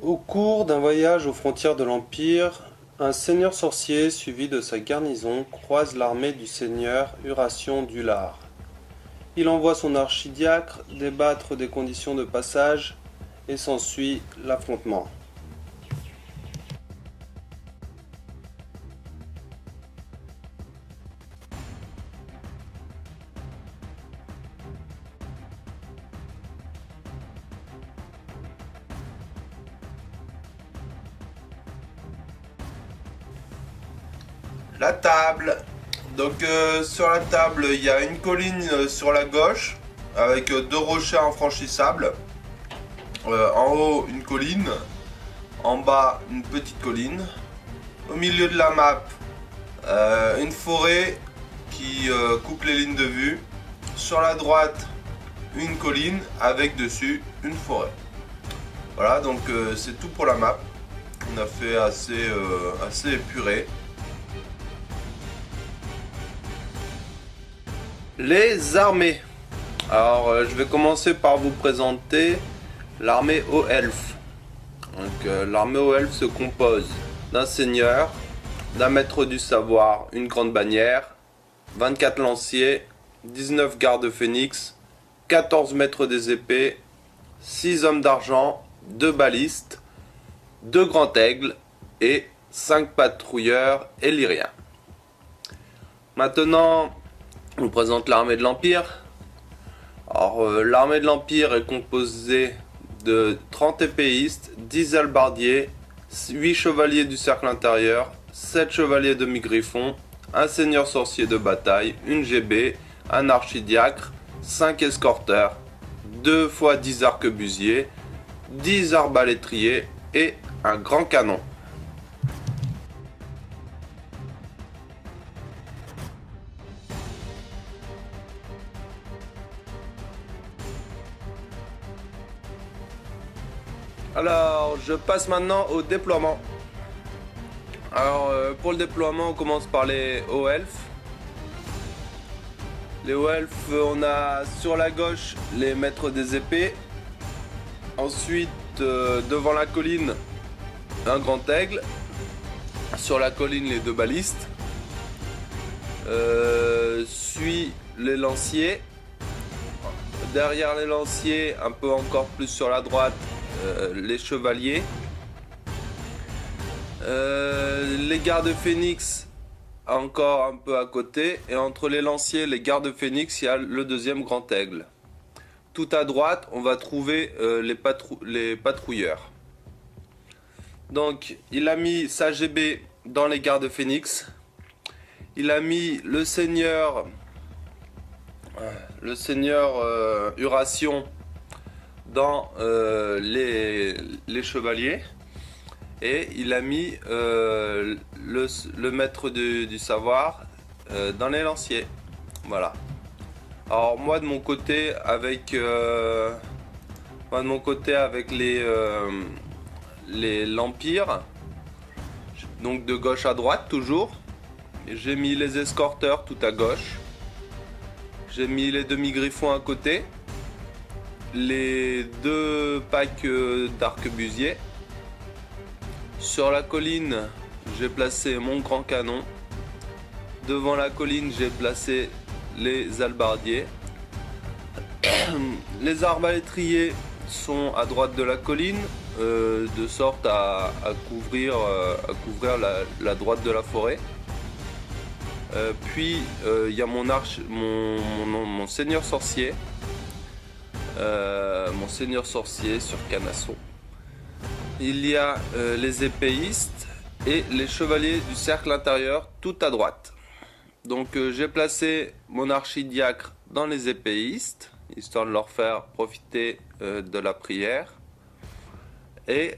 Au cours d'un voyage aux frontières de l'Empire, un seigneur sorcier suivi de sa garnison croise l'armée du seigneur Uration d'Ular. Il envoie son archidiacre débattre des conditions de passage et s'ensuit l'affrontement. La table. Donc sur la table, il y a une colline sur la gauche avec deux rochers infranchissables. En haut, une colline. En bas, une petite colline. Au milieu de la map, une forêt qui coupe les lignes de vue. Sur la droite, une colline avec dessus une forêt. Voilà, donc c'est tout pour la map. On a fait assez épuré. Les armées. Alors, je vais commencer par vous présenter l'armée aux elfes. Donc, l'armée aux elfes se compose d'un seigneur, d'un maître du savoir, une grande bannière, 24 lanciers, 19 gardes phénix, 14 maîtres des épées, 6 hommes d'argent, 2 balistes, 2 grands aigles et 5 patrouilleurs illyriens. Maintenant, on vous présente l'armée de l'Empire. Alors, l'armée de l'Empire est composée de 30 épéistes, 10 halbardiers, 8 chevaliers du cercle intérieur, 7 chevaliers demi-griffons, un seigneur sorcier de bataille, une GB, un archidiacre, 5 escorteurs, 2 fois 10 arquebusiers, 10 arbalétriers et un grand canon. Alors, je passe maintenant au déploiement. Alors, pour le déploiement, on commence par les hauts elfes. Les hauts elfes, on a sur la gauche les maîtres des épées. Ensuite, devant la colline, un grand aigle. Sur la colline, les 2 balistes. Suit les lanciers. Derrière les lanciers, un peu encore plus sur la droite, les chevaliers. Les gardes phénix encore un peu à côté, et entre les lanciers et les gardes phénix, il y a le deuxième grand aigle. Tout à droite, on va trouver les patrouilleurs. Donc, il a mis sa GB dans les gardes phénix. Il a mis le seigneur Uration dans les chevaliers. Et il a mis le maître du savoir dans les lanciers. Voilà. Alors moi de mon côté avec l'Empire, donc de gauche à droite toujours, j'ai mis les escorteurs tout à gauche. J'ai mis les demi-griffons à côté, les 2 packs d'arquebusiers. Sur la colline, j'ai placé mon grand canon. Devant la colline, j'ai placé les halbardiers. Les arbalétriers sont à droite de la colline, de sorte à couvrir la droite de la forêt. Puis il y a mon seigneur sorcier. Mon seigneur sorcier sur canasson. Il y a les épéistes et les chevaliers du cercle intérieur tout à droite. Donc j'ai placé mon archidiacre dans les épéistes, histoire de leur faire profiter de la prière. Et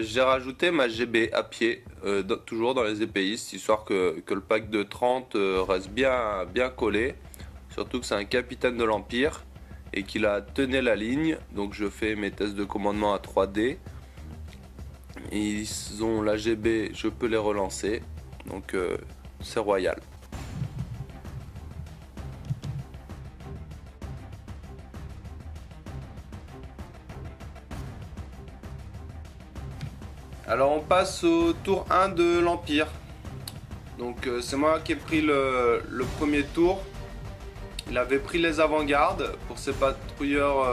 j'ai rajouté ma GB à pied, toujours dans les épéistes, histoire que le pack de 30 reste bien collé. Surtout que c'est un capitaine de l'Empire et qu'il a tenu la ligne. Donc je fais mes tests de commandement à 3D. Ils ont la GB, je peux les relancer. Donc c'est royal. Alors on passe au tour 1 de l'Empire. Donc c'est moi qui ai pris le premier tour. Il avait pris les avant-gardes pour ses patrouilleurs,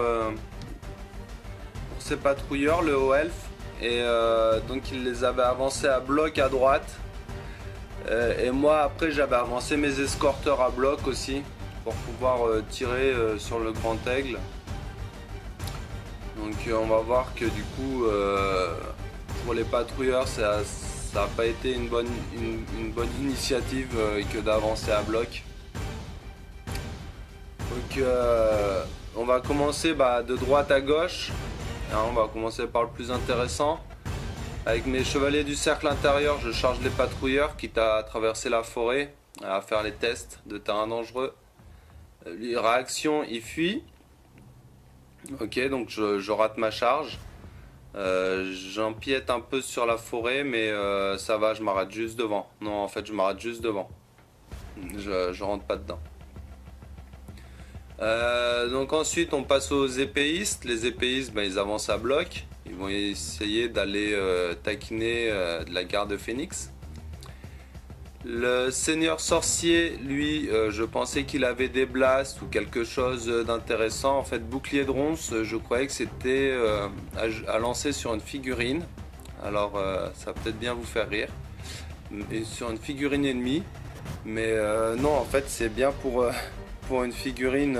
le haut elfe. Et donc il les avait avancés à bloc à droite. Et moi après j'avais avancé mes escorteurs à bloc aussi pour pouvoir tirer sur le grand aigle. Donc on va voir que du coup pour les patrouilleurs ça n'a pas été une bonne initiative que d'avancer à bloc. Donc on va commencer de droite à gauche. On va commencer par le plus intéressant. Avec mes chevaliers du cercle intérieur, je charge les patrouilleurs quitte à traverser la forêt, à faire les tests de terrain dangereux. Réaction, il fuit. Ok, donc je rate ma charge. J'empiète un peu sur la forêt, mais ça va, je m'arrête juste devant. Non, en fait, je m'arrête juste devant. Je rentre pas dedans. Donc ensuite, on passe aux épéistes. Les épéistes, ils avancent à bloc. Ils vont essayer d'aller taquiner de la garde Phénix. Le seigneur sorcier, lui, je pensais qu'il avait des blasts ou quelque chose d'intéressant. En fait, bouclier de ronce, je croyais que c'était à lancer sur une figurine. Alors, ça va peut-être bien vous faire rire. Et sur une figurine ennemie. Mais non, en fait, c'est bien pour une figurine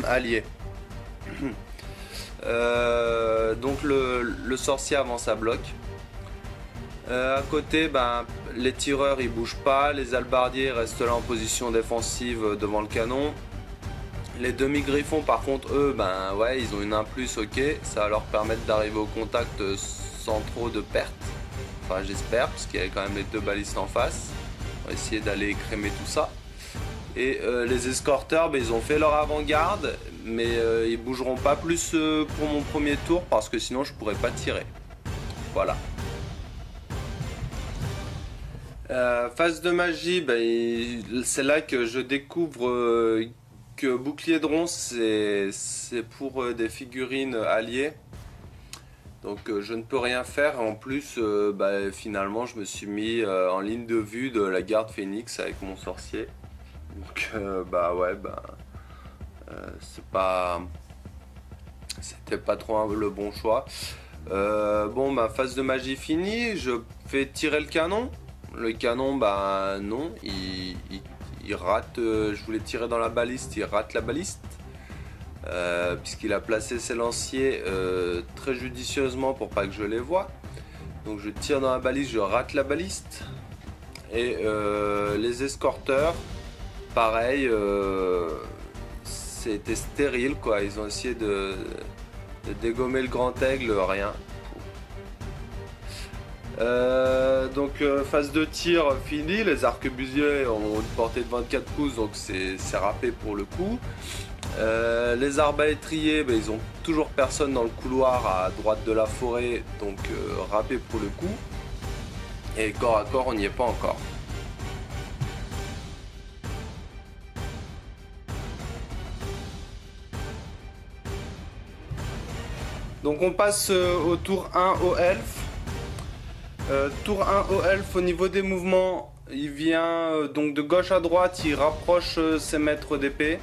alliée. Donc, le sorcier avance à bloc. À côté, les tireurs ils bougent pas, les halbardiers restent là en position défensive devant le canon. Les demi-griffons par contre eux, ouais, ils ont une 1+, ok, ça va leur permettre d'arriver au contact sans trop de pertes. Enfin j'espère, parce qu'il y a quand même les 2 balistes en face. On va essayer d'aller écrémer tout ça. Et les escorteurs, ils ont fait leur avant-garde, mais ils bougeront pas plus pour mon premier tour parce que sinon je pourrais pas tirer. Voilà. Phase de magie, c'est là que je découvre que bouclier de ronce c'est pour des figurines alliées. Donc je ne peux rien faire. En plus, finalement, je me suis mis en ligne de vue de la garde Phénix avec mon sorcier. Donc c'était pas trop le bon choix. Ma phase de magie finie, je fais tirer le canon. Le canon, non, il rate. Je voulais tirer dans la baliste, il rate la baliste. Puisqu'il a placé ses lanciers très judicieusement pour pas que je les voie. Donc je tire dans la baliste, je rate la baliste. Et les escorteurs, pareil, c'était stérile quoi. Ils ont essayé de dégommer le grand aigle, rien. Phase de tir finie, les arquebusiers ont une portée de 24 pouces donc c'est râpé pour le coup. Les arbalétriers, ils ont toujours personne dans le couloir à droite de la forêt donc râpé pour le coup. Et corps à corps on n'y est pas encore. Donc on passe au tour 1 au elfe. Tour 1 au elfe, au niveau des mouvements, il vient donc de gauche à droite, il rapproche ses maîtres d'épée.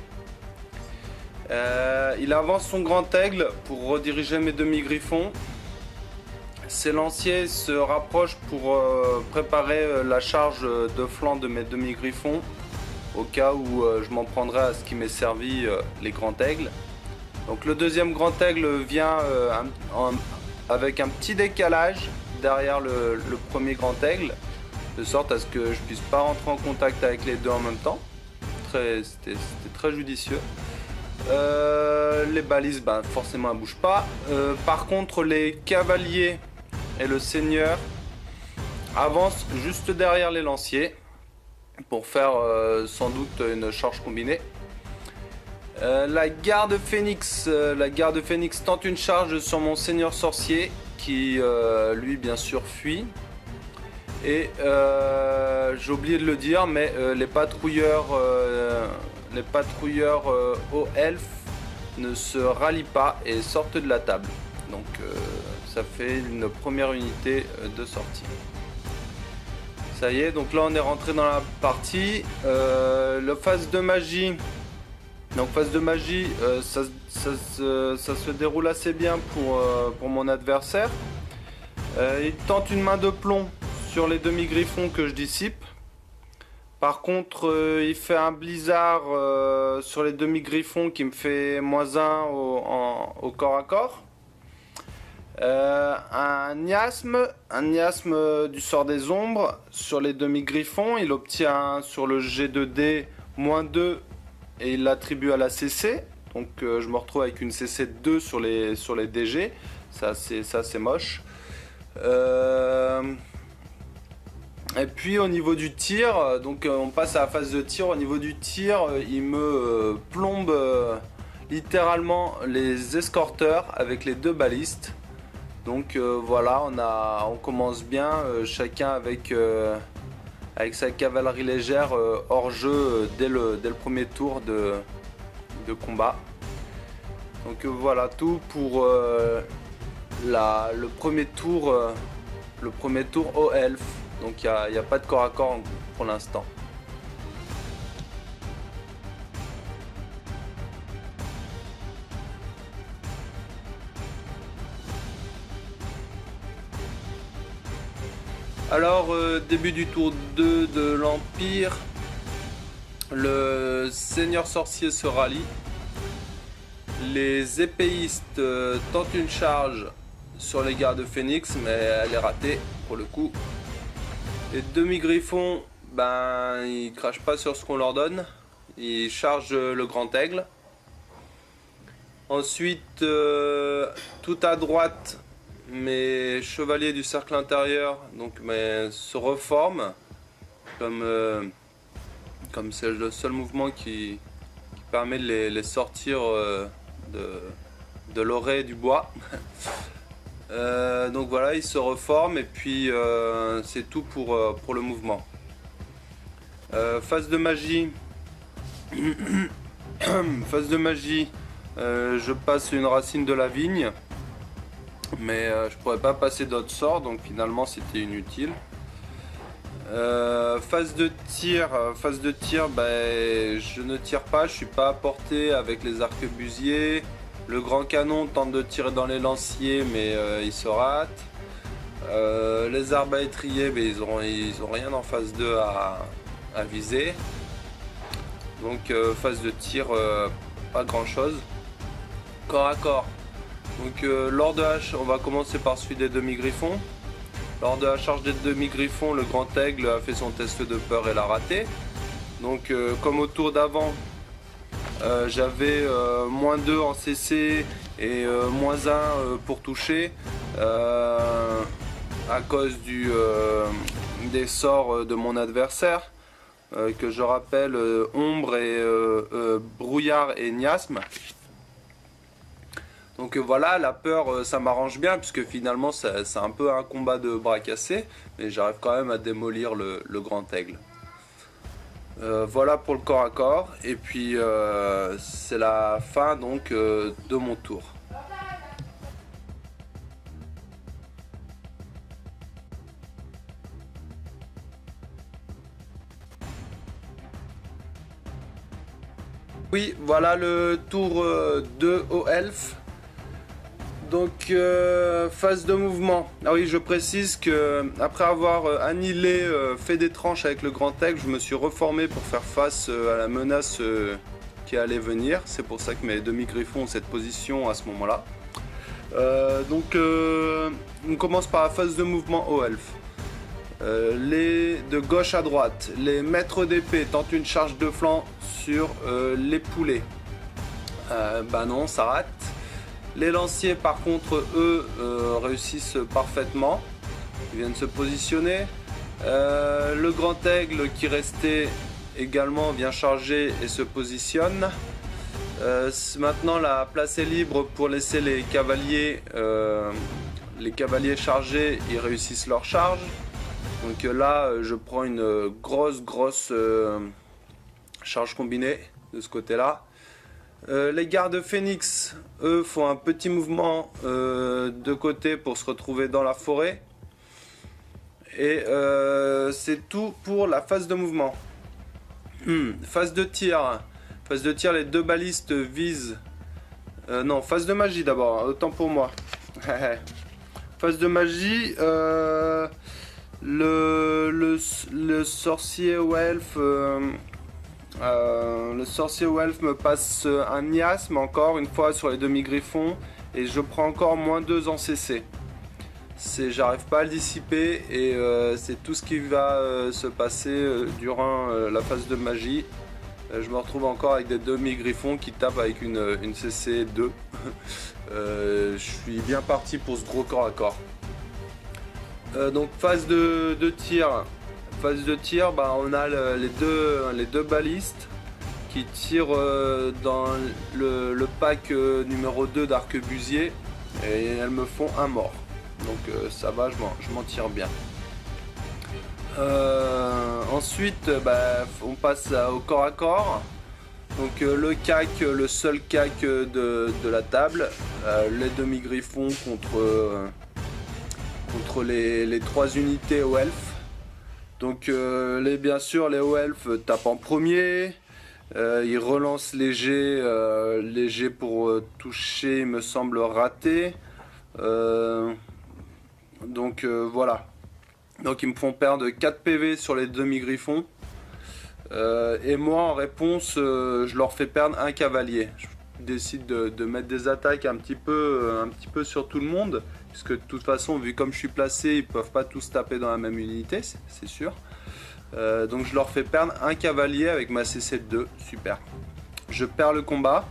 Il avance son grand aigle pour rediriger mes demi-griffons. Ses lanciers se rapprochent pour préparer la charge de flanc de mes demi-griffons au cas où je m'en prendrais à ce qui m'est servi les grands aigles. Donc le deuxième grand aigle vient avec un petit décalage derrière le premier grand aigle, de sorte à ce que je puisse pas rentrer en contact avec les deux en même temps. C'était très judicieux. Les balises, forcément elles bougent pas. Par contre les cavaliers et le seigneur avancent juste derrière les lanciers pour faire sans doute une charge combinée. La garde Phénix tente une charge sur mon seigneur sorcier qui lui bien sûr fuit. Et j'ai oublié de le dire, mais les patrouilleurs aux elfes ne se rallient pas et sortent de la table. Donc ça fait une première unité de sortie. Ça y est, donc là on est rentré dans la partie. Le phase de magie. Donc phase de magie, ça se déroule assez bien pour mon adversaire. Il tente une main de plomb sur les demi-griffons que je dissipe. Par contre, il fait un blizzard sur les demi-griffons qui me fait -1 au corps à corps. Un miasme du sort des ombres sur les demi-griffons. Il obtient sur le G2D -2 et il l'attribue à la CC. Donc je me retrouve avec une CC de 2 sur les DG. Ça c'est moche. Et puis au niveau du tir, donc on passe à la phase de tir. Au niveau du tir, il me plombe littéralement les escorteurs avec les 2 balistes. Donc voilà, on commence bien, chacun avec sa cavalerie légère hors jeu dès le premier tour de combat. Donc voilà tout pour le premier tour au elfe. Donc il n'y a pas de corps à corps pour l'instant. Alors début du tour 2 de l'Empire, le Seigneur Sorcier se rallie. Les épéistes tentent une charge sur les gardes Phénix, mais elle est ratée pour le coup. Les demi-griffons, ils crachent pas sur ce qu'on leur donne. Ils chargent le grand aigle. Ensuite, tout à droite, mes chevaliers du cercle intérieur se reforment. Comme c'est le seul mouvement qui permet de les sortir de l'orée du bois. Donc voilà, ils se reforment et puis c'est tout pour le mouvement. Phase de magie. Phase de magie, je passe une racine de la vigne, mais je pourrais pas passer d'autres sorts, donc finalement c'était inutile. Phase de tir, je ne tire pas, je suis pas à portée avec les arquebusiers. Le grand canon tente de tirer dans les lanciers, mais il se rate. Les arbalétriers, ils ont rien en phase 2 à viser. Donc phase de tir, pas grand chose. Corps à corps. Donc lors de hache, on va commencer par celui des demi-griffons. Lors de la charge des demi-griffons, le grand aigle a fait son test de peur et l'a raté. Donc comme au tour d'avant, j'avais -2 en CC et -1 pour toucher à cause des sorts de mon adversaire que je rappelle ombre et brouillard et miasme. Donc voilà, la peur ça m'arrange bien puisque finalement c'est un peu un combat de bras cassés, mais j'arrive quand même à démolir le grand aigle. Voilà pour le corps à corps et puis c'est la fin donc de mon tour. Oui, voilà le tour 2 au elfe. Donc phase de mouvement. Ah oui, je précise que après avoir annihilé, fait des tranches avec le grand aigle, je me suis reformé pour faire face à la menace qui allait venir. C'est pour ça que mes demi-griffons ont cette position à ce moment-là. Donc on commence par la phase de mouvement au elfe. De gauche à droite, les maîtres d'épée tentent une charge de flanc sur les poulets. Non, ça rate. Les lanciers par contre eux réussissent parfaitement. Ils viennent se positionner. Le grand aigle qui restait également vient charger et se positionne. Maintenant la place est libre pour laisser les cavaliers chargés, ils réussissent leur charge. Donc là je prends une grosse charge combinée de ce côté là. Les gardes phénix, eux, font un petit mouvement de côté pour se retrouver dans la forêt. Et c'est tout pour la phase de mouvement. Phase de tir. Phase de tir, les deux balistes visent... non, phase de magie d'abord, autant pour moi. Phase de magie, le sorcier ou elfe... le sorcier ou elfe me passe un miasme encore une fois sur les demi-griffons et je prends encore -2 en CC. J'arrive pas à le dissiper et c'est tout ce qui va se passer durant la phase de magie. Je me retrouve encore avec des demi-griffons qui tapent avec une CC 2. Je suis bien parti pour ce gros corps à corps. Donc phase de tir. Phase de tir, bah, on a les deux balistes qui tirent dans le pack numéro 2 d'arquebusier et elles me font un mort. Donc ça va, je m'en tire bien. Ensuite, bah, on passe au corps à corps. Donc le cac, le seul cac de la table, les demi-griffons contre les 3 unités au elfe. Donc bien sûr les hauts elfes tapent en premier, ils relancent léger pour toucher, il me semble raté. Donc voilà. Donc ils me font perdre 4 PV sur les demi-griffons. Et moi en réponse je leur fais perdre un cavalier. Je décide de mettre des attaques un petit peu sur tout le monde. Puisque de toute façon, vu comme je suis placé, ils peuvent pas tous taper dans la même unité, c'est sûr. Donc je leur fais perdre un cavalier avec ma CC 2, super. Je perds le combat.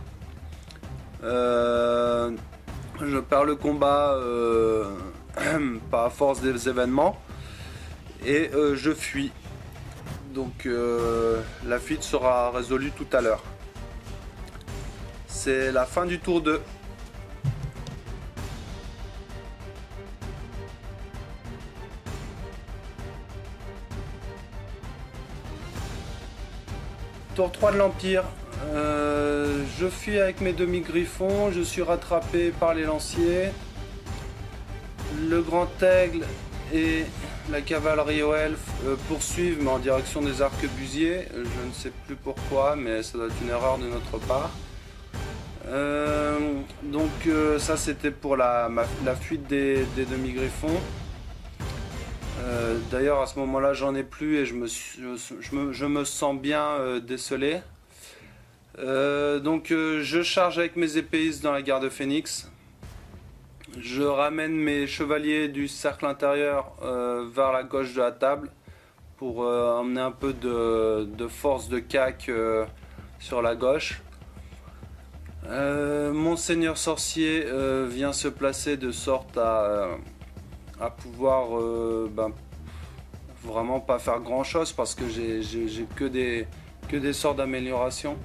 Par force des événements. Et je fuis. Donc la fuite sera résolue tout à l'heure. C'est la fin du tour 2. Tour 3 de l'Empire, je fuis avec mes demi-griffons, je suis rattrapé par les lanciers. Le grand aigle et la cavalerie aux elfes poursuivent mais en direction des arquebusiers. Je ne sais plus pourquoi, mais ça doit être une erreur de notre part. Donc ça c'était pour la fuite des demi-griffons. D'ailleurs à ce moment là j'en ai plus et je me sens bien décelé. Donc je charge avec mes épéistes dans la garde phénix. Je ramène mes chevaliers du cercle intérieur vers la gauche de la table pour emmener un peu de force de cac sur la gauche. Mon seigneur sorcier vient se placer de sorte à pouvoir vraiment pas faire grand chose parce que j'ai que des sorts d'amélioration.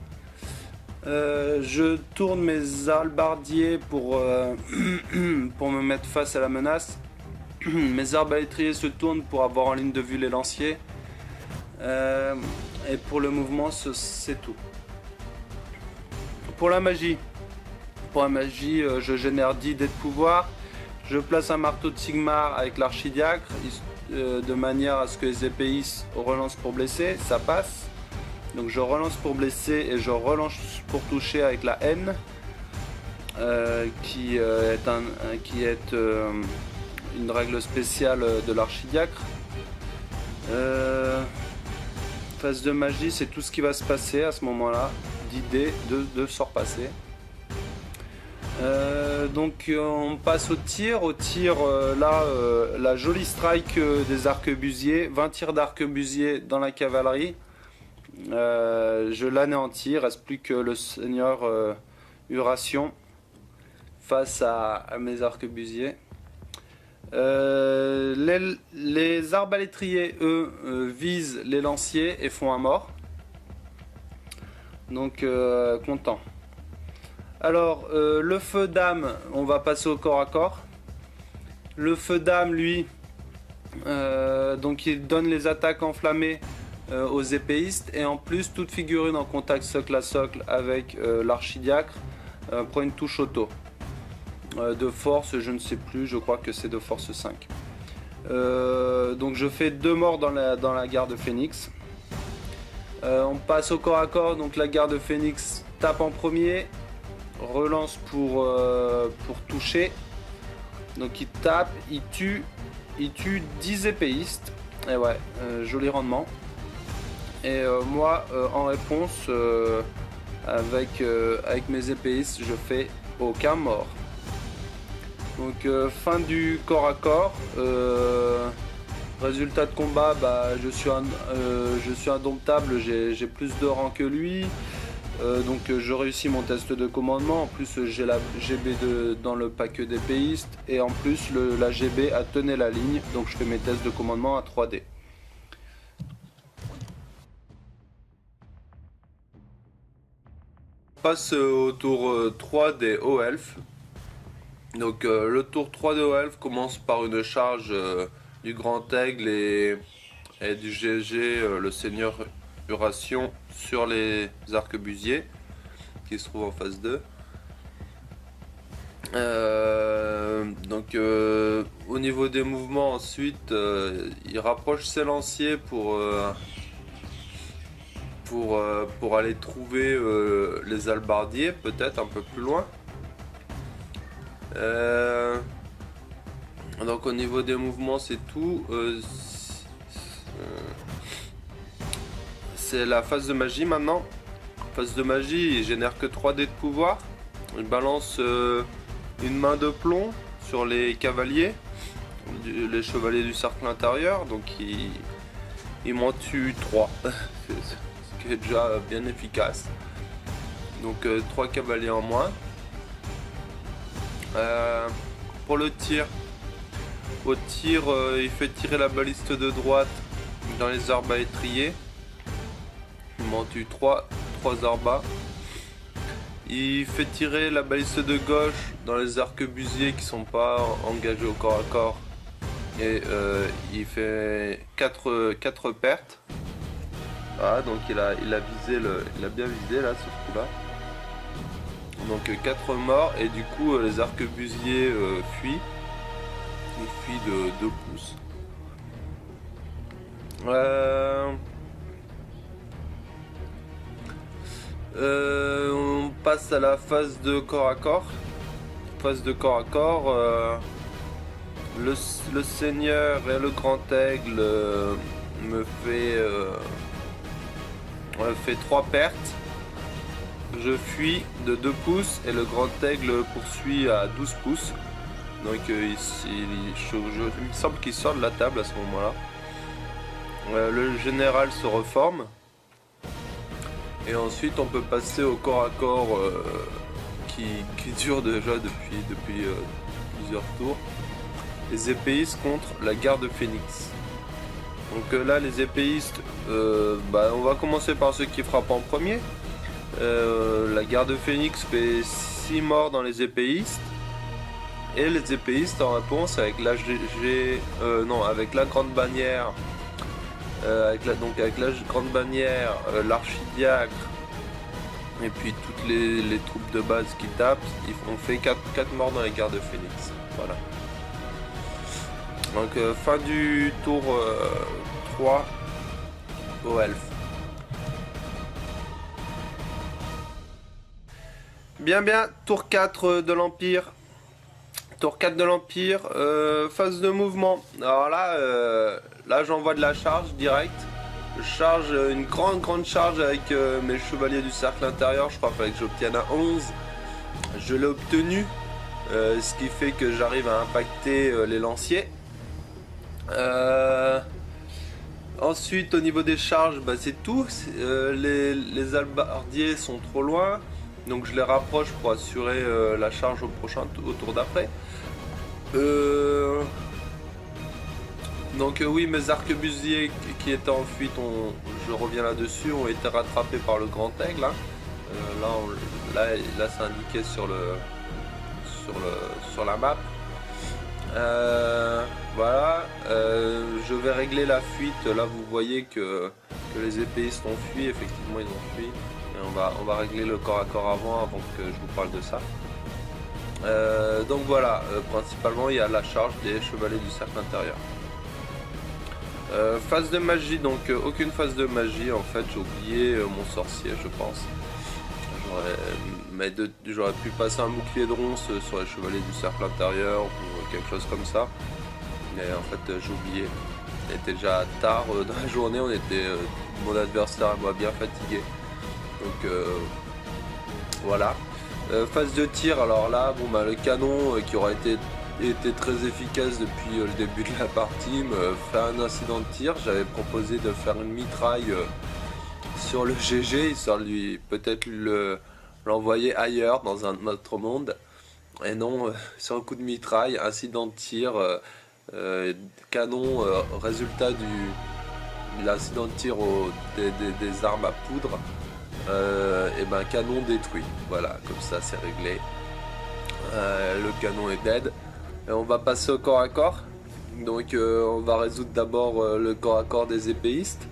Je tourne mes halbardiers pour me mettre face à la menace. Mes arbalétriers se tournent pour avoir en ligne de vue les lanciers. Et pour le mouvement, c'est tout. Pour la magie, je génère 10 dés de pouvoir. Je place un marteau de Sigmar avec l'archidiacre de manière à ce que les épéistes relancent pour blesser, ça passe. Donc je relance pour blesser et je relance pour toucher avec la haine, qui est une règle spéciale de l'archidiacre. Phase de magie, c'est tout ce qui va se passer à ce moment-là. 10 dés, 2 sorts passés. Donc on passe au tir. La jolie strike des arquebusiers, 20 tirs d'arquebusier dans la cavalerie. Je l'anéantis, il ne reste plus que le seigneur Uration face à mes arquebusiers. Les arbalétriers, eux, visent les lanciers et font un mort. Donc content. Alors le feu d'âme, on va passer au corps à corps. Le feu d'âme, lui, donc il donne les attaques enflammées aux épéistes, et en plus toute figurine en contact socle à socle avec l'archidiacre prend une touche auto. De force, je ne sais plus, je crois que c'est de force 5. Donc je fais 2 morts dans la garde Phénix. On passe au corps à corps, donc la garde Phénix tape en premier, relance pour toucher. Donc il tape, il tue 10 épéistes. Et ouais, joli rendement. Et moi en réponse avec mes épéistes, je fais aucun mort. Donc fin du corps à corps. Résultat de combat, bah, je suis indomptable, j'ai plus de rang que lui. Donc je réussis mon test de commandement. En plus j'ai la GB dans le pack d'épéistes. Et en plus la GB a tenu la ligne. Donc je fais mes tests de commandement à 3D. On passe au tour 3 des hauts elfes. Donc le tour 3 des hauts elfes commence par une charge du Grand Aigle et du GG, le Seigneur Uration, sur les arquebusiers qui se trouvent en phase 2. Donc au niveau des mouvements, ensuite il rapproche ses lanciers pour aller trouver les halbardiers, peut-être un peu plus loin. Donc au niveau des mouvements, c'est tout. C'est la phase de magie maintenant. Phase de magie, il génère que 3 dés de pouvoir. Il balance une main de plomb sur les cavaliers, les chevaliers du cercle intérieur. Donc il m'en tue 3, ce qui est déjà bien efficace. Donc 3 cavaliers en moins. Pour le tir, au tir, il fait tirer la baliste de droite dans les arbres à étrier. Il m'en tue 3 arbres. Il fait tirer la baliste de gauche dans les arquebusiers qui sont pas engagés au corps à corps. Et il fait 4 pertes. Ah, donc il a bien visé là, ce coup-là. Donc 4 morts, et du coup les arquebusiers fuient. Ils fuient de 2 pouces. On passe à la phase de corps à corps. Phase de corps à corps. Le Seigneur et le Grand Aigle me fait 3 pertes. Je fuis de 2 pouces et le Grand Aigle poursuit à 12 pouces. Donc il me semble qu'il sort de la table à ce moment-là. Le général se reforme. Et ensuite on peut passer au corps à corps qui dure déjà depuis plusieurs tours. Les épéistes contre la garde Phénix. Donc là les épéistes, on va commencer par ceux qui frappent en premier. La garde Phénix fait 6 morts dans les épéistes. Et les épéistes en réponse avec avec la grande bannière. Avec la grande bannière, l'archidiacre et puis toutes les troupes de base qui tapent, on fait 4 morts dans les gardes Phénix. Voilà. Donc fin du tour 3 au elfe. Bien, tour 4 de l'Empire. Tour 4 de l'Empire, phase de mouvement. Alors là j'envoie de la charge direct. Je charge une grande charge avec mes chevaliers du cercle intérieur. Je crois qu'il fallait que j'obtienne un 11. Je l'ai obtenu, ce qui fait que j'arrive à impacter les lanciers. Ensuite au niveau des charges, c'est tout. Les halbardiers sont trop loin. Donc je les rapproche pour assurer la charge au tour d'après. Donc oui, mes arquebusiers qui étaient en fuite, je reviens là-dessus, ont été rattrapés par le Grand Aigle. Hein. Là c'est indiqué sur la map. Voilà, je vais régler la fuite. Là vous voyez que que les épéistes ont fui. Effectivement, ils ont fui. Et on va régler le corps à corps avant que je vous parle de ça. Donc voilà, principalement il y a la charge des chevaliers du cercle intérieur. Phase de magie, donc aucune phase de magie en fait, j'ai oublié mon sorcier je pense. J'aurais pu passer un bouclier de ronce sur les chevaliers du cercle intérieur ou quelque chose comme ça. Mais en fait j'ai oublié. Il était déjà tard dans la journée, mon adversaire et moi bien fatigué. Donc voilà. Phase de tir, alors là, le canon qui aurait été très efficace depuis le début de la partie me fait un incident de tir. J'avais proposé de faire une mitraille sur le GG, histoire de lui peut-être l'envoyer ailleurs dans un autre monde. Et non, sur un coup de mitraille, incident de tir, canon, résultat de l'incident de tir des armes à poudre. Et ben canon détruit, voilà, comme ça c'est réglé. Le canon est dead et on va passer au corps à corps. Donc on va résoudre d'abord le corps à corps des épéistes.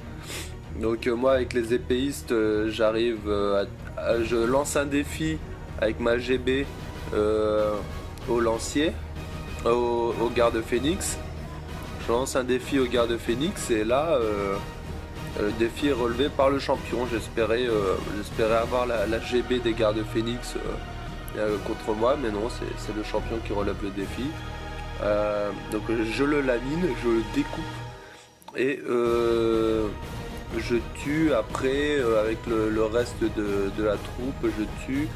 Donc moi avec les épéistes j'arrive je lance un défi avec ma GB au lancier, au garde phénix. Je lance un défi au garde phénix et là le défi est relevé par le champion. J'espérais avoir la GB des gardes phénix contre moi, mais non, c'est le champion qui relève le défi. Donc je le lamine, je le découpe et je tue après avec le reste de la troupe, je tue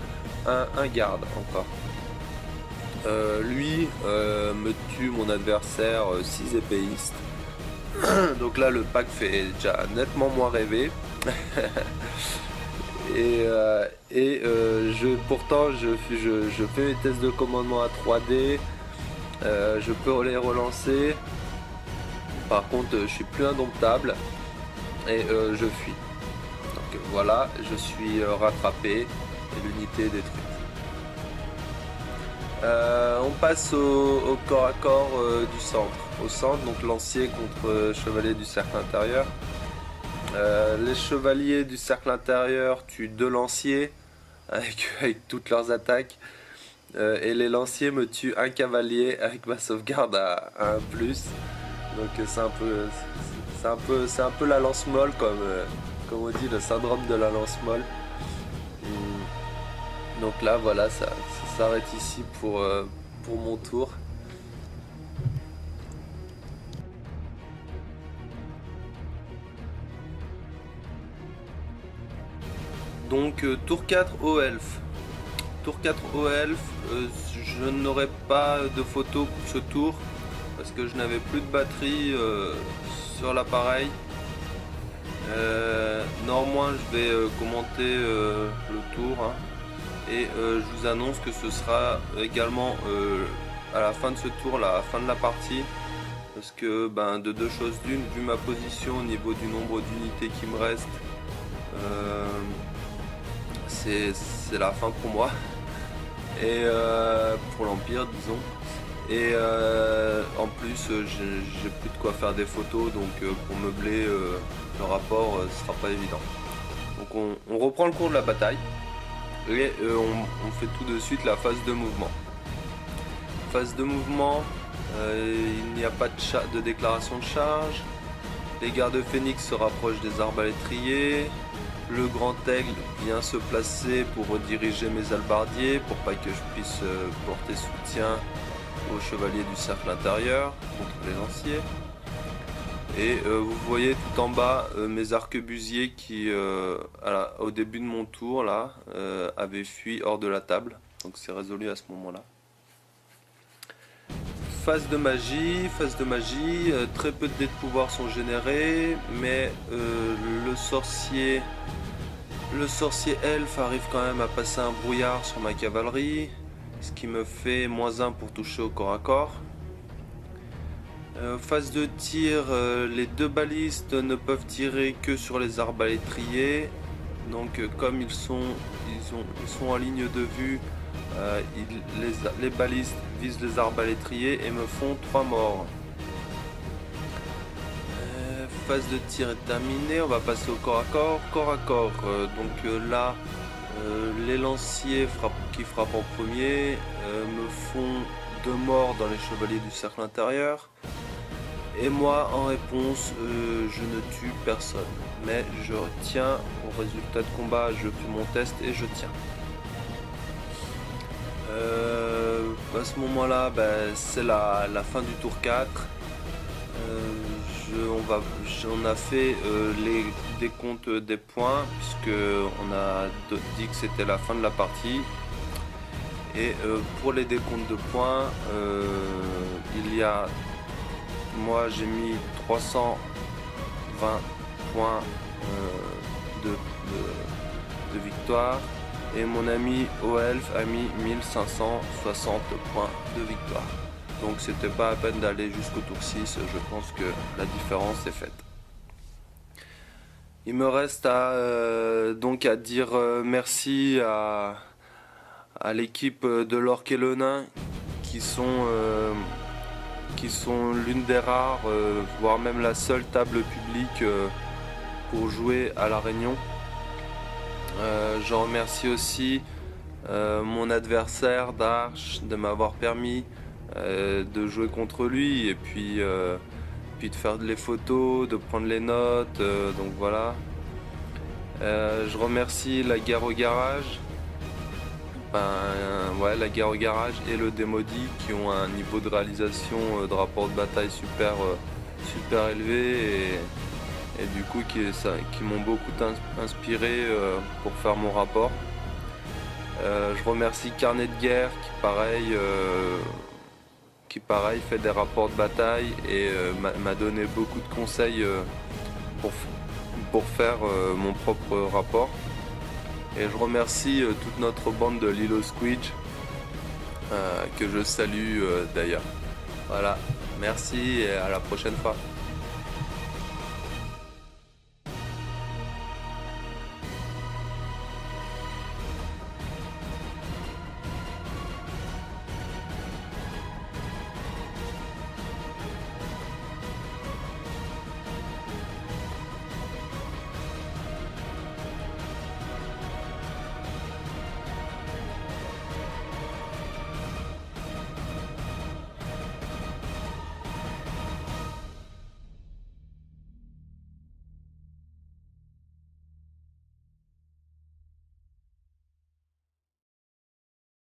un garde encore. Lui me tue mon adversaire 6 épéistes. Donc là le pack fait déjà nettement moins rêver. Pourtant je fais mes tests de commandement à 3D. Je peux les relancer. Par contre je suis plus indomptable et je fuis. Donc voilà, je suis rattrapé et l'unité est détruite. On passe au corps à corps du centre. Au centre, donc lancier contre chevalier du cercle intérieur. Les chevaliers du cercle intérieur tuent 2 lanciers avec toutes leurs attaques. Et les lanciers me tuent un cavalier avec ma sauvegarde à 1+. Donc c'est un peu la lance molle comme on dit, le syndrome de la lance molle. Donc là voilà, ça s'arrête ici pour mon tour. Donc tour 4 au elfe. Tour 4 au elfe, je n'aurai pas de photo pour ce tour parce que je n'avais plus de batterie sur l'appareil. Néanmoins je vais commenter le tour hein, et je vous annonce que ce sera également à la fin de ce tour, la fin de la partie, parce que de deux choses d'une, vu ma position au niveau du nombre d'unités qui me reste, c'est la fin pour moi et pour l'Empire disons, et en plus j'ai plus de quoi faire des photos, donc pour meubler le rapport ce sera pas évident. Donc on reprend le cours de la bataille et on fait tout de suite la phase de mouvement. Phase de mouvement, il n'y a pas de déclaration de charge. Les gardes phénix se rapprochent des arbalétriers. Le grand aigle vient se placer pour rediriger mes albardiers pour pas que je puisse porter soutien aux chevaliers du cercle intérieur contre les lanciers. Et vous voyez tout en bas mes arquebusiers qui au début de mon tour là avaient fui hors de la table, donc c'est résolu à ce moment là. Phase de magie, très peu de dés de pouvoir sont générés, mais le sorcier elfe arrive quand même à passer un brouillard sur ma cavalerie, ce qui me fait -1 pour toucher au corps à corps. Phase de tir, les 2 balistes ne peuvent tirer que sur les arbalétriers, donc comme ils sont en ligne de vue, les balistes visent les arbalétriers et me font 3 morts. phase de tir est terminée, on va passer au corps à corps. Corps à corps, là, les lanciers qui frappent en premier me font 2 morts dans les chevaliers du cercle intérieur. Et moi, en réponse, je ne tue personne. Mais je tiens au résultat de combat, je fais mon test et je tiens. À ce moment-là, c'est la fin du tour 4. On a fait les décomptes des points, puisque on a dit que c'était la fin de la partie. Et pour les décomptes de points, moi j'ai mis 320 points de victoire. Et mon ami Oelf a mis 1560 points de victoire. Donc c'était pas à peine d'aller jusqu'au tour 6, je pense que la différence est faite. Il me reste à dire merci à l'équipe de l'Orque et le Nain qui sont l'une des rares, voire même la seule table publique pour jouer à La Réunion. Je remercie aussi mon adversaire Darch de m'avoir permis de jouer contre lui et puis de faire les photos, de prendre les notes, donc voilà. Je remercie la guerre au garage, la guerre au garage et le Démodi qui ont un niveau de réalisation de rapport de bataille super élevé et du coup qui m'ont beaucoup inspiré pour faire mon rapport. Je remercie Carnet de guerre qui pareil fait des rapports de bataille et m'a donné beaucoup de conseils pour faire mon propre rapport. Et je remercie toute notre bande de Lilo Squidge que je salue d'ailleurs. Voilà, merci et à la prochaine fois.